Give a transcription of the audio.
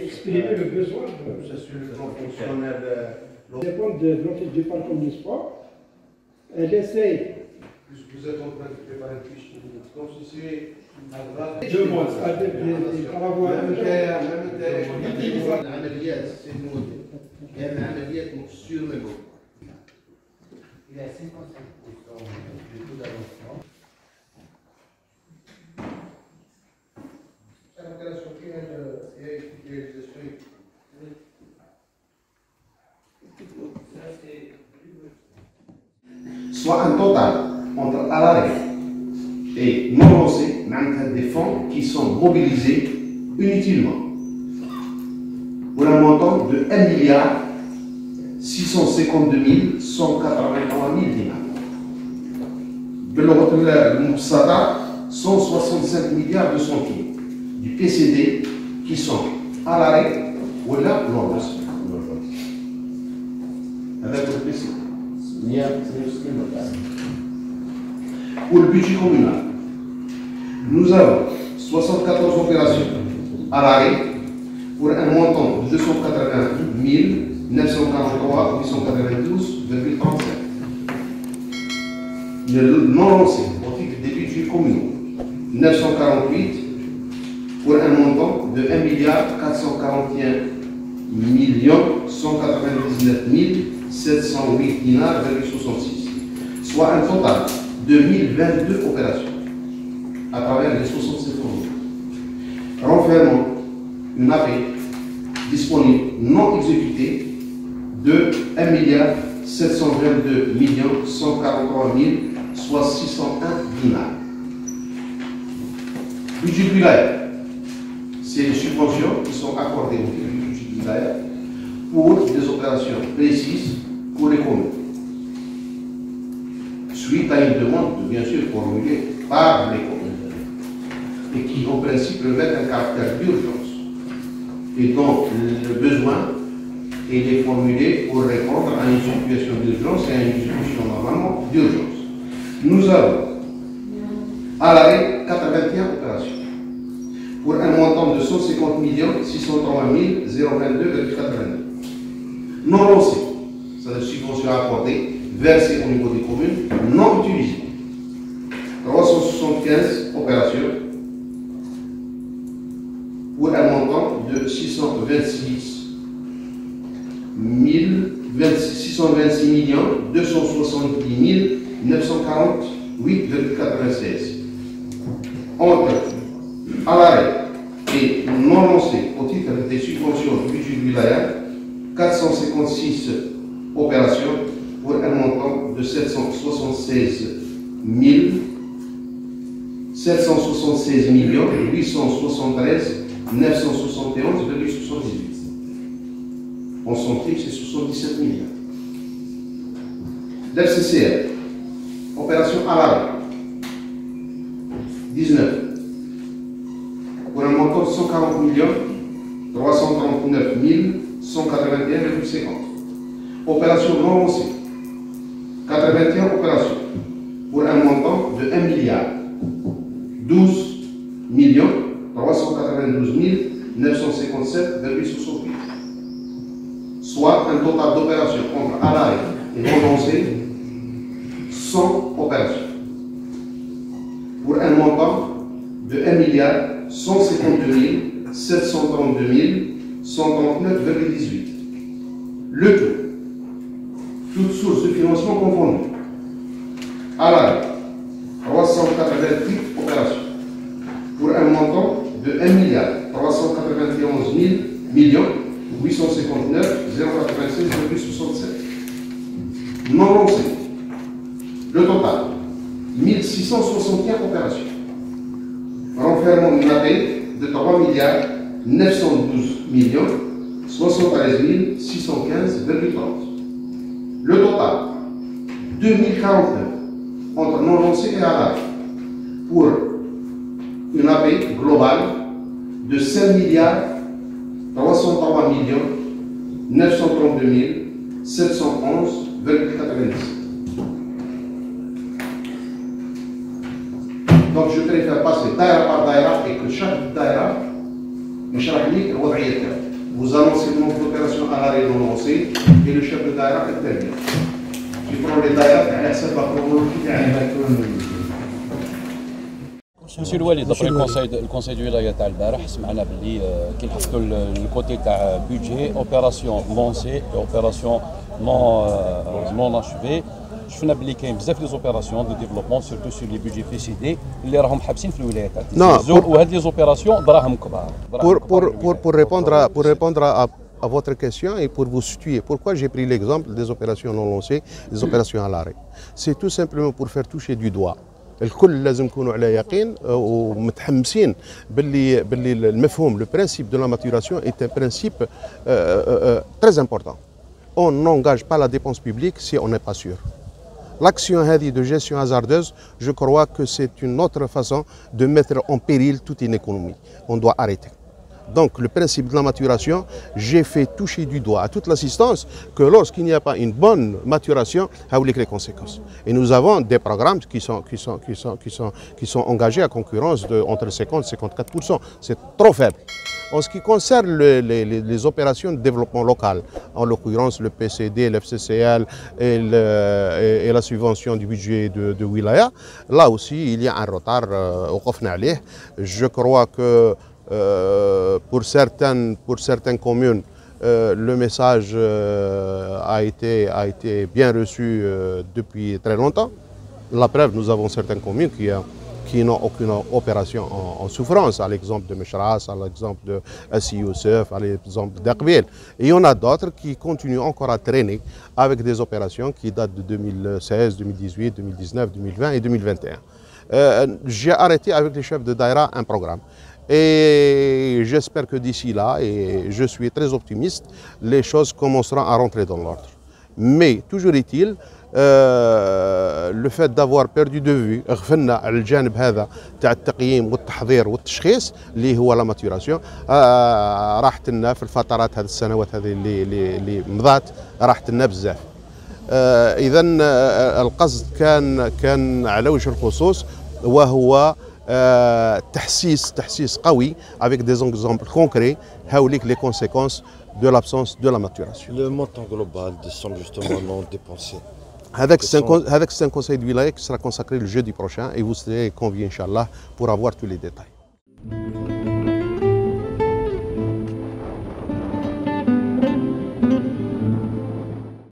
Exprimer le besoin Je suis le grand fonctionnaire de dépend de l'office du parc municipal. Elle essaye. Vous êtes en train de préparer une fiche de constituer à droite. Je vois, c'est-à-dire des travaux العمليات سي المدة يعني العمليات sur le mot. Il est à 55% du taux d'avancement. Ça m'intéresse aussi les esprits. Soit un total entre à l'arrêt et non lancé, même des fonds qui sont mobilisés inutilement pour un montant de 1 milliard 652 183 000 dinars. Le Moussada, 165 milliards de centimes du PCD qui sont à l'arrêt ou là non lancés. Avec le PCD. Pour le budget communal, nous avons 74 opérations à l'arrêt pour un montant de 280 943 892,35. Le non lancé au titre des budgets communaux, 948 pour un montant de 1 milliard 441 199 708 dinars, 66, soit un total de 1022 opérations à travers les 67 communes. Renfermant une AP disponible non exécutée de 1 milliard 722 143 000, soit 601 dinars. Budget wilaya, c'est les subventions qui sont accordées au budget wilaya pour des opérations précises pour les communes. Suite à une demande, bien sûr, formulée par les communes et qui, en principe, revêtent un caractère d'urgence et dont le besoin est formulé pour répondre à une situation d'urgence et à une situation normalement d'urgence. Nous avons à l'arrêt 81 opérations pour un montant de 150 603 022,82. Non lancées, c'est-à-dire subventions accordées, versées au niveau des communes, non utilisées. 375 opérations pour un montant de 626 270 948,96. Entre à l'arrêt et non lancées au titre des subventions du budget du wilaya, 456 opérations pour un montant de 776 873 971,78. En centimes, c'est 77 milliards. L'FCCR, opération à l'arrêt, 19. Pour un montant de 140 339 181,50. Opération non lancée, 81 opérations pour un montant de 1 milliard 12 392 957,68. Soit un total d'opérations entre à l'arrêt et non lancées, 100 opérations pour un montant de 1 milliard 152 732 139,18. Le tout, toutes sources de financement confondues. À l'arrêt, 388 opérations pour un montant de 1 milliard 391 859 096,67. Non lancé. Le total, 1661 opérations. Renfermant une AP de 3 milliards 912 73 615,30. Le total, 2049 entre non lancé et à l'arrêt pour une AP globale de 5 milliards 303 932 711,97. Donc je préfère passer daïra par daïra et que chaque daïra يشرح لي الوضعيه تاعو. Vous annoncez le nombre d'opérations à l'arrêt non lancé et le chef de daïra intervient. Qui prend les daïra على حسب la chronologie تاعي. مسيو الوالي دابري الكونساي دو ولايه تاع البارح سمعنا باللي كي نحطوا الكوتي تاع بيدجي اوبيراسيون لونسي اوبيراسيون نون اشفي شفنا باللي كاين بزاف لي زوبيراسيون دو ديفلوبمون سورتو سور لي بيدجي فيسيدي اللي راهم حابسين في الولايه تاع تيزي وهاد لي زوبيراسيون دراهم كبار. Pour répondre à votre question et pour vous situer, pourquoi j'ai pris l'exemple des opérations non lancées, des opérations à l'arrêt. C'est tout simplement pour faire toucher du doigt. الكل لازم نكونوا على يقين ومتحمسين باللي المفهوم le principe de la maturation est un principe très important. On n'engage pas la dépense publique si on n'est pas sûr. L'action de gestion hasardeuse, je crois que c'est une autre façon de mettre en péril toute une économie. On doit arrêter. Donc le principe de la maturation, j'ai fait toucher du doigt à toute l'assistance que lorsqu'il n'y a pas une bonne maturation, avec les conséquences. Et nous avons des programmes qui sont engagés à concurrence de entre 50 et 54%. C'est trop faible. En ce qui concerne les opérations de développement local, en l'occurrence le PCD, l'FCCL et la subvention du budget de Wilaya, là aussi il y a un retard au Kofnaleh. Je crois que pour certaines communes, le message a été bien reçu depuis très longtemps. La preuve, nous avons certaines communes qui n'ont aucune opération en souffrance, à l'exemple de Mechras, à l'exemple de Assi Youssef, à l'exemple d'Aqbil. Et il y en a d'autres qui continuent encore à traîner avec des opérations qui datent de 2016, 2018, 2019, 2020 et 2021. J'ai arrêté avec les chefs de Daïra un programme. Et j'espère que d'ici là, et je suis très optimiste, les choses commenceront à rentrer dans l'ordre. Mais toujours est-il, le fait d'avoir perdu de vue غفلنا على الجانب هذا تاع التقييم والتحضير والتشخيص اللي هو لا ماتوراسيون راحت لنا في الفترات هذه السنوات هذه اللي مضات راحت لنا بزاف. اذا القصد كان على وجه الخصوص وهو تحسيس قوي avec des exemples concrets هاوليك les conséquences de l'absence de la maturation. Le montant global des sommes justement non dépensées. C'est un conseil de wilaya qui sera consacré le jeudi prochain et vous serez conviés, Inch'Allah, pour avoir tous les détails.